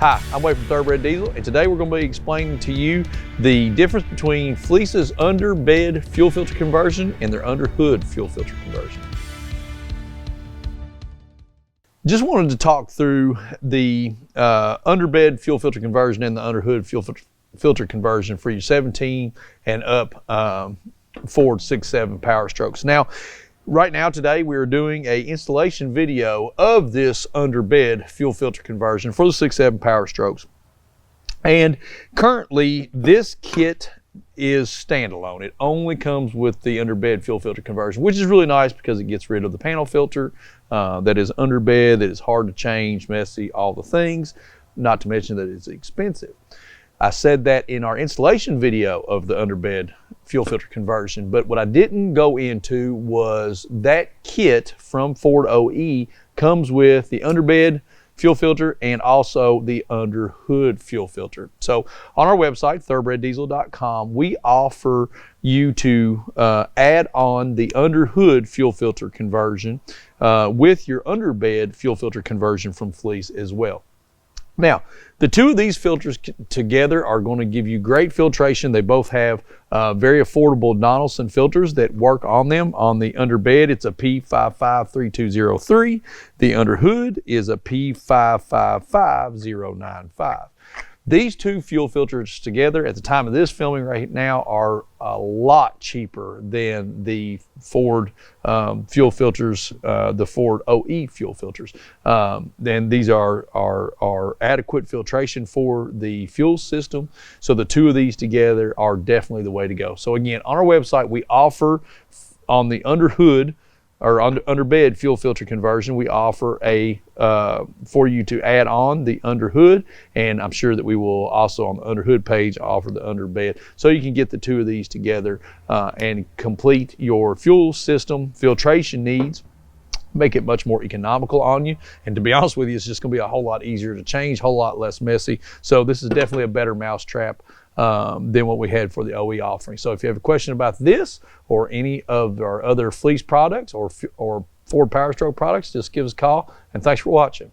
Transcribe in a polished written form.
Hi, I'm Wade from Thoroughbred Diesel, and today we're going to be explaining to you the difference between Fleece's under bed fuel filter conversion and their under hood fuel filter conversion. Just wanted to talk through the under bed fuel filter conversion and the under hood fuel filter conversion for your 17 and up Ford 6.7 Powerstrokes. Now, right now today we are doing a installation video of this under bed fuel filter conversion for the 6.7 Powerstrokes. And currently this kit is standalone. It only comes with the under bed fuel filter conversion, which is really nice because it gets rid of the panel filter that is under bed, that is hard to change, messy, all the things, not to mention that it's expensive. I said that in our installation video of the underbed fuel filter conversion, but what I didn't go into was that kit from Ford OE comes with the underbed fuel filter and also the under hood fuel filter. So on our website, thoroughbreddiesel.com, we offer you to add on the under hood fuel filter conversion with your underbed fuel filter conversion from Fleece as well. Now, the two of these filters together are going to give you great filtration. They both have very affordable Donaldson filters that work on them. On the underbed, it's a P553203. The under hood is a P555095. These two fuel filters together at the time of this filming right now are a lot cheaper than the Ford fuel filters, the Ford OE fuel filters. And these are adequate filtration for the fuel system. So the two of these together are definitely the way to go. So again, on our website, we offer on the under hood or under bed fuel filter conversion, we offer a for you to add on the under hood, and I'm sure that we will also on the under hood page offer the under bed, so you can get the two of these together and complete your fuel system filtration needs, make it much more economical on you. And to be honest with you, it's just going to be a whole lot easier to change, a whole lot less messy. So this is definitely a better mousetrap than what we had for the OE offering. So if you have a question about this or any of our other Fleece products or Ford Powerstroke products, just give us a call, and thanks for watching.